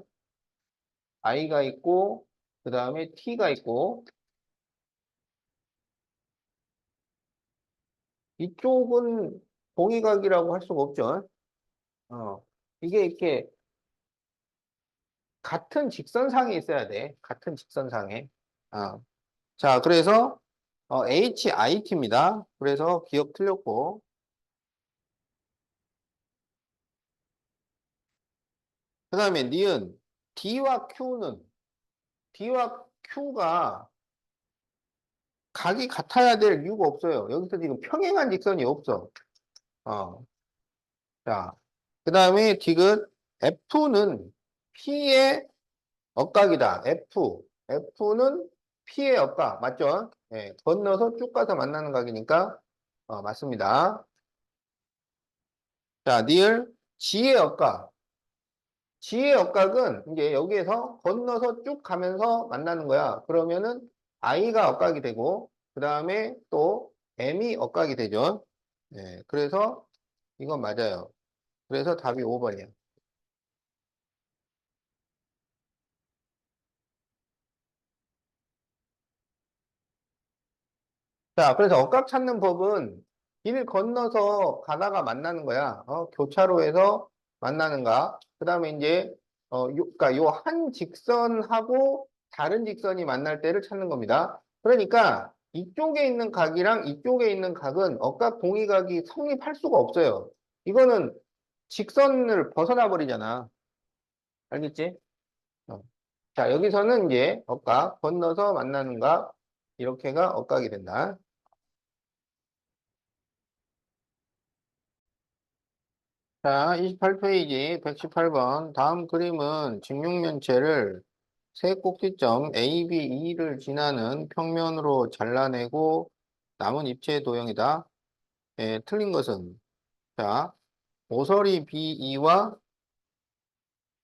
I가 있고, 그 다음에 T가 있고, 이쪽은 동의각이라고 할 수가 없죠. 어, 이게 이렇게 같은 직선상에 있어야 돼. 같은 직선상에. 자, 그래서 HIT입니다. 그래서 기억 틀렸고, 그 다음에 니은 D와 Q가 각이 같아야 될 이유가 없어요. 여기서 지금 평행한 직선이 없어. 어, 자, 그 다음에 디귿 F는 P의 억각이다. F. F는 P의 억각. 맞죠? 예, 건너서 쭉 가서 만나는 각이니까, 맞습니다. 자, 니을 G의 억각. G의 억각은 이제 여기에서 건너서 쭉 가면서 만나는 거야. 그러면은 I가 억각이 되고, 그 다음에 또 M이 억각이 되죠. 예, 그래서 이건 맞아요. 그래서 답이 5번이야. 자, 그래서 억각 찾는 법은 길 건너서 가다가 만나는 거야. 교차로에서 만나는가. 그 다음에 이제, 그러니까 요 한 직선하고 다른 직선이 만날 때를 찾는 겁니다. 그러니까 이쪽에 있는 각이랑 이쪽에 있는 각은 억각 동의각이 성립할 수가 없어요. 이거는 직선을 벗어나 버리잖아. 알겠지? 어. 자, 여기서는 이제 억각, 건너서 만나는 각, 이렇게가 억각이 된다. 자, 28페이지 118번. 다음 그림은 직육면체를 세 꼭지점 A, B, E를 지나는 평면으로 잘라내고 남은 입체의 도형이다. 예, 틀린 것은 자, 모서리 BE와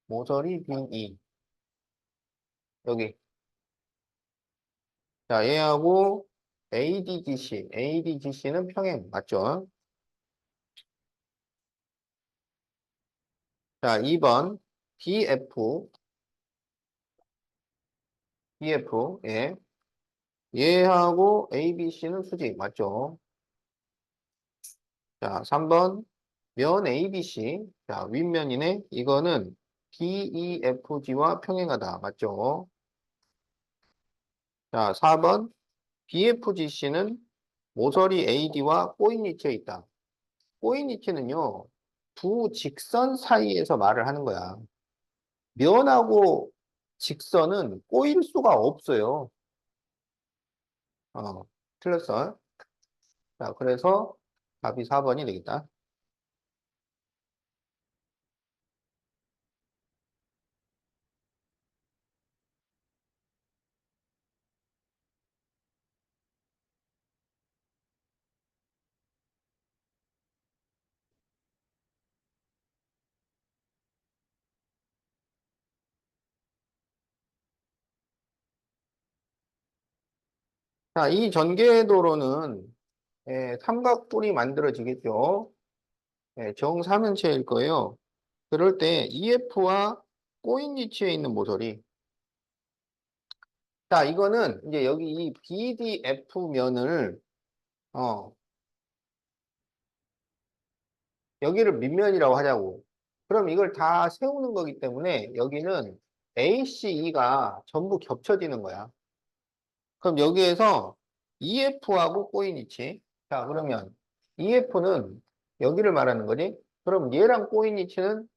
모서리 BE. 여기. 자, 얘하고 ADGC. ADGC는 평행. 맞죠? 자, 2번 BF. BF. 예. 얘하고 ABC는 수직. 맞죠? 자, 3번 면 ABC. 자, 윗면이네. 이거는 BEFG와 평행하다. 맞죠? 자, 4번 BFGC는 모서리 AD와 꼬인 위치에 있다. 꼬인 위치는요, 두 직선 사이에서 말을 하는 거야. 면하고 직선은 꼬일 수가 없어요. 어, 틀렸어. 자, 그래서 답이 4번이 되겠다. 자, 이 전개도로는 삼각뿔이 만들어지겠죠. 정사면체일 거예요. 그럴 때 EF와 꼬인 위치에 있는 모서리. 자, 이거는 이제 여기 이 BDF 면을, 어, 여기를 밑면이라고 하자고. 그럼 이걸 다 세우는 거기 때문에 여기는 ACE가 전부 겹쳐지는 거야. 그럼 여기에서 EF하고 꼬인 위치. 자, 그러면 EF는 여기를 말하는 거지. 그럼 얘랑 꼬인 위치는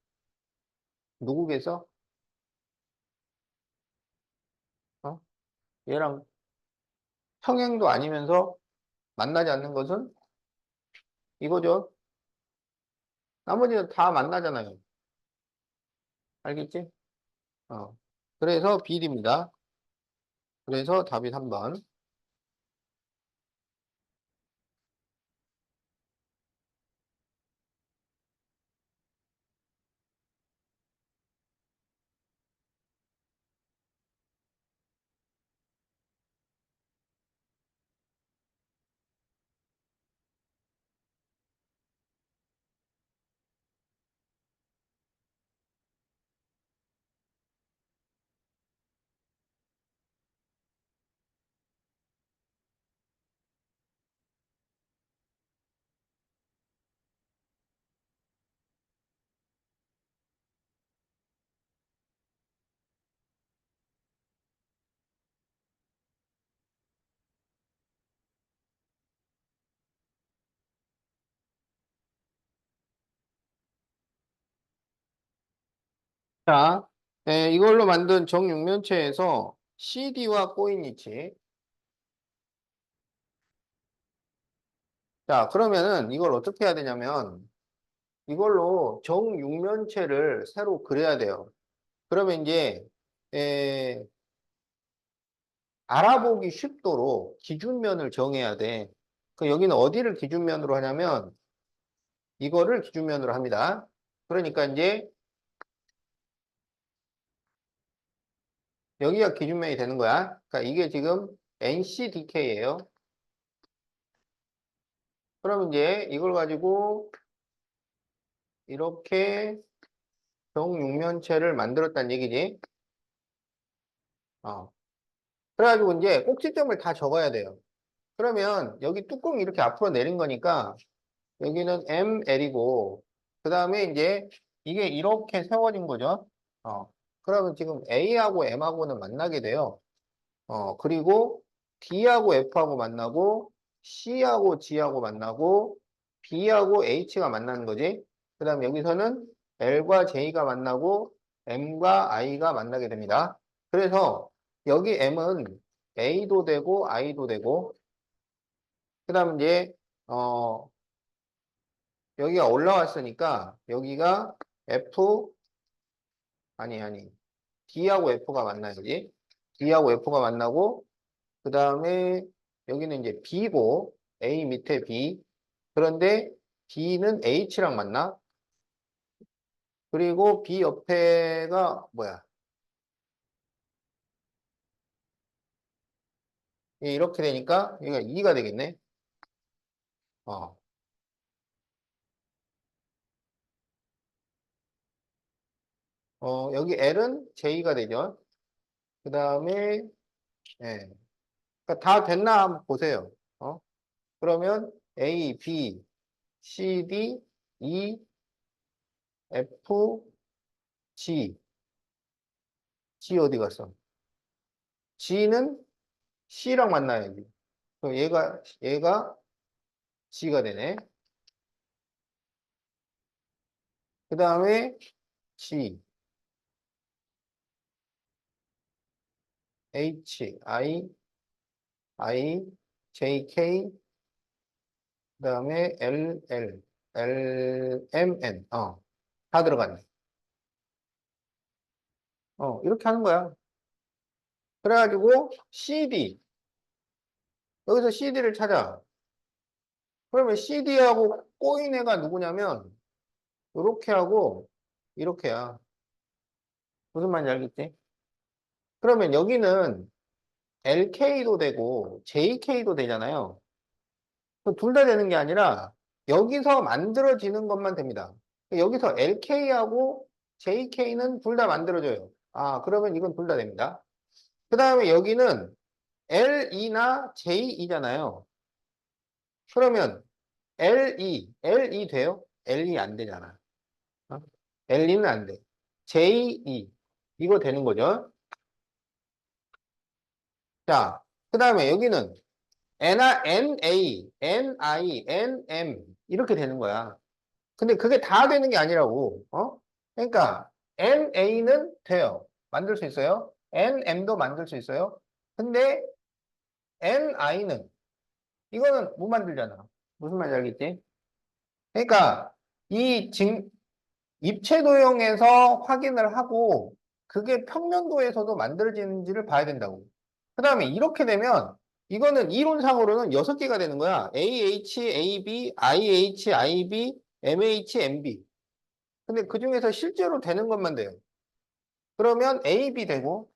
누구겠어? 어? 얘랑 평행도 아니면서 만나지 않는 것은 이거죠. 나머지는 다 만나잖아요. 알겠지? 어. 그래서 비리입니다. 그래서 답이 3번. 자, 이걸로 만든 정육면체에서 CD와 꼬인 위치. 자, 그러면은 이걸 어떻게 해야 되냐면 이걸로 정육면체를 새로 그려야 돼요. 그러면 이제 에, 알아보기 쉽도록 기준면을 정해야 돼. 그 여기는 어디를 기준면으로 하냐면 이거를 기준면으로 합니다. 그러니까 이제 여기가 기준면이 되는 거야. 그러니까 이게 지금 NCDK예요. 그럼 이제 이걸 가지고 이렇게 정육면체를 만들었다는 얘기지. 어. 그래가지고 이제 꼭지점을 다 적어야 돼요. 그러면 여기 뚜껑이 이렇게 앞으로 내린 거니까 여기는 ML이고 그 다음에 이제 이게 이렇게 세워진 거죠. 그러면 지금 A하고 M하고는 만나게 돼요. 그리고 D하고 F하고 만나고 C하고 G하고 만나고 B하고 H가 만나는 거지. 그 다음에 여기서는 L과 J가 만나고 M과 I가 만나게 됩니다. 그래서 여기 M은 A도 되고 I도 되고 그 다음에 이제 어, 여기가 올라왔으니까 여기가 F 아니 D하고 F가 만나야지. D하고 F가 만나고 그 다음에 여기는 이제 B고 A 밑에 B. 그런데 B는 H랑 만나. 그리고 B 옆에가 뭐야? 이렇게 되니까 여기가 2가 되겠네. 어, 여기 L은 J가 되죠. 그 다음에 예. 그러니까 다 됐나 한번 보세요. 그러면 A, B, C, D, E, F, G. G 어디 갔어? G는 C랑 만나야지. 그럼 얘가 G가 되네. 그 다음에 G, H, J, K, 그 다음에 M, N. 다 들어갔네. 이렇게 하는 거야. 그래가지고 CD. 여기서 CD를 찾아. 그러면 CD하고 꼬인 애가 누구냐면, 이렇게 하고, 이렇게야. 무슨 말인지 알겠지? 그러면 여기는 LK도 되고, JK도 되잖아요. 둘 다 되는 게 아니라, 여기서 만들어지는 것만 됩니다. 여기서 LK하고 JK는 둘 다 만들어져요. 그러면 이건 둘 다 됩니다. 그 다음에 여기는 LE나 JE잖아요. 그러면 LE 돼요? LE 안 되잖아. 어? LE는 안 돼. JE. 이거 되는 거죠. 자, 그 다음에 여기는 NA, NI, NM. 이렇게 되는 거야. 근데 그게 다 되는 게 아니라고. 그러니까 NA는 돼요. 만들 수 있어요. NM도 만들 수 있어요. 근데 NI는 이거는 못 만들잖아. 무슨 말인지 알겠지? 그러니까 이 입체도형에서 확인을 하고 그게 평면도에서도 만들어지는지를 봐야 된다고. 그 다음에 이렇게 되면 이거는 이론상으로는 6개가 되는 거야. AH, AB, IH, IB, MH, MB. 근데 그 중에서 실제로 되는 것만 돼요. 그러면 AB 되고,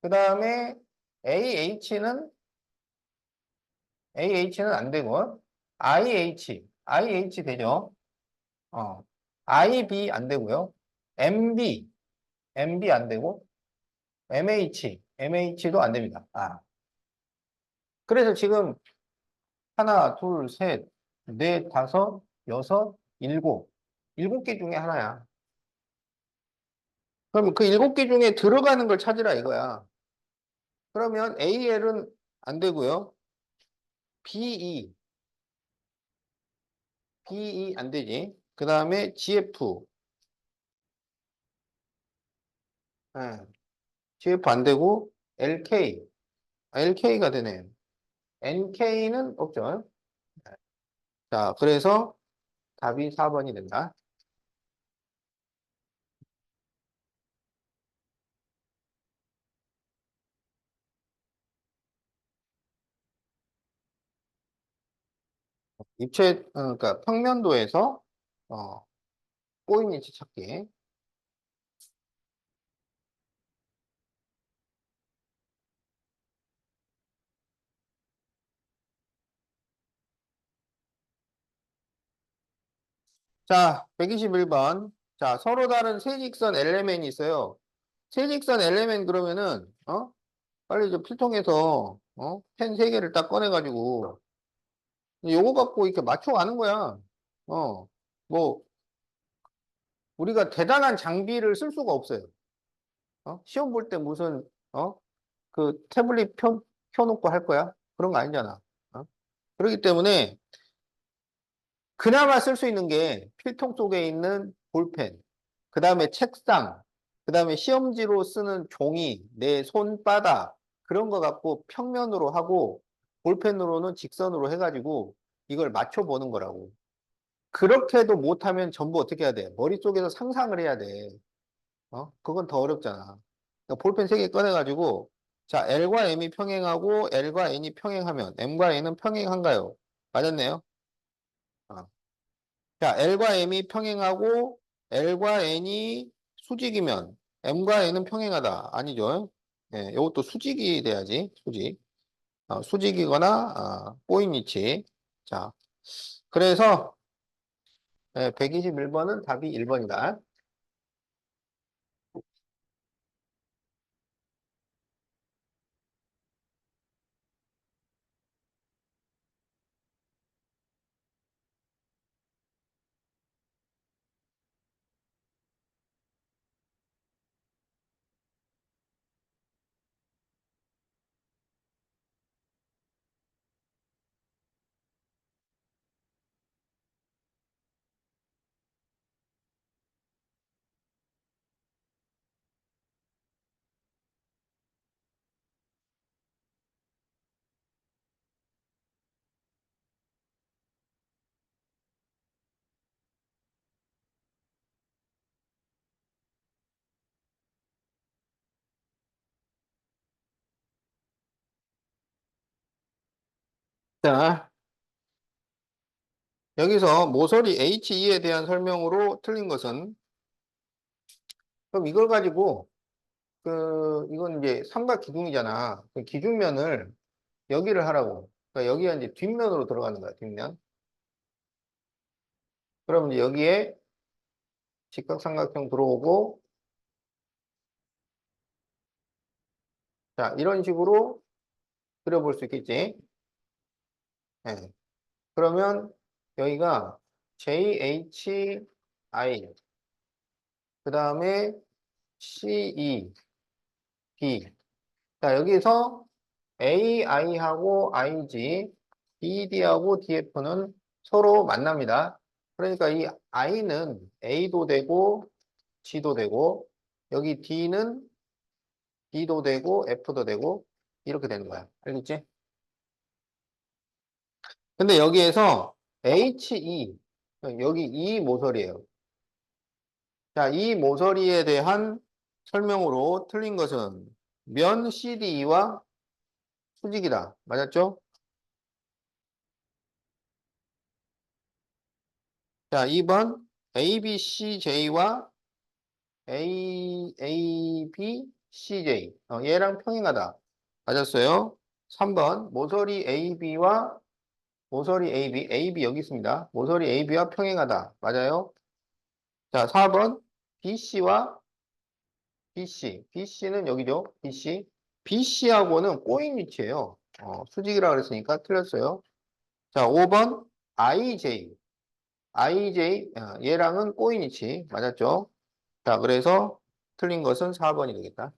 그 다음에 AH는, AH는 안 되고, IH 되죠? IB 안 되고요. MB 안 되고, MH도 안 됩니다. 그래서 지금 하나, 둘, 셋, 넷, 다섯, 여섯, 일곱. 7개 중에 하나야. 그럼 그 7개 중에 들어가는 걸 찾으라 이거야. 그러면 AL은 안 되고요. BE, BE 안 되지. 그 다음에 GF, 예, GF 안 되고, LK가 되네. NK는 없죠. 자, 그래서 답이 4번이 된다. 그러니까 평면도에서, 어, 꼬인 위치 찾기. 자, 121번. 자, 서로 다른 세직선 엘레멘이 있어요. 세직선 엘레멘 그러면은, 빨리 저 필통에서, 펜 3개를 딱 꺼내가지고, 요거 갖고 이렇게 맞춰가는 거야. 어, 뭐, 우리가 대단한 장비를 쓸 수가 없어요. 시험 볼 때 무슨, 그 태블릿 켜놓고 할 거야? 그런 거 아니잖아. 그렇기 때문에 그나마 쓸 수 있는 게 필통 속에 있는 볼펜, 그 다음에 책상, 그 다음에 시험지로 쓰는 종이, 내 손바닥, 그런 거 갖고 평면으로 하고 볼펜으로는 직선으로 해가지고 이걸 맞춰보는 거라고. 그렇게도 못하면 전부 어떻게 해야 돼? 머릿속에서 상상을 해야 돼. 그건 더 어렵잖아. 그러니까 볼펜 3개 꺼내가지고, 자, L과 M이 평행하고 L과 N이 평행하면 M과 N은 평행한가요? 맞았네요. 어. 자, L과 M이 평행하고 L과 N이 수직이면 M과 N은 평행하다. 아니죠? 예, 이것도 수직이 돼야지. 수직. 수직이거나 꼬인 위치. 자, 그래서 121번은 답이 1번이다. 자, 여기서 모서리 HE에 대한 설명으로 틀린 것은, 그럼 이걸 가지고, 이건 이제 삼각 기둥이잖아. 그 기준면을 여기를 하라고. 그러니까 여기가 이제 뒷면으로 들어가는 거야, 뒷면. 그럼 이제 여기에 직각삼각형 들어오고, 자, 이런 식으로 그려볼 수 있겠지. 예. 그러면 여기가 JHI, 그 다음에 CE, B. 자, 여기서 AI하고 IG, BD하고 DF는 서로 만납니다. 그러니까 이 I는 A도 되고 G도 되고 여기 D는 B도 되고 F도 되고 이렇게 되는 거야. 알겠지? 근데 여기에서 HE, 여기 이 모서리예요. 자, 이 모서리에 대한 설명으로 틀린 것은 면 CDE와 수직이다. 맞았죠? 자, 2번 ABCJ와 ABCJ. 얘랑 평행하다. 맞았어요. 3번 모서리 AB와 모서리 AB 여기 있습니다. 모서리 AB와 평행하다. 맞아요. 자, 4번 BC와 BC는 여기죠. BC하고는 꼬인 위치예요. 수직이라 그랬으니까 틀렸어요. 자, 5번 IJ, 얘랑은 꼬인 위치. 맞았죠? 자, 그래서 틀린 것은 4번이 되겠다.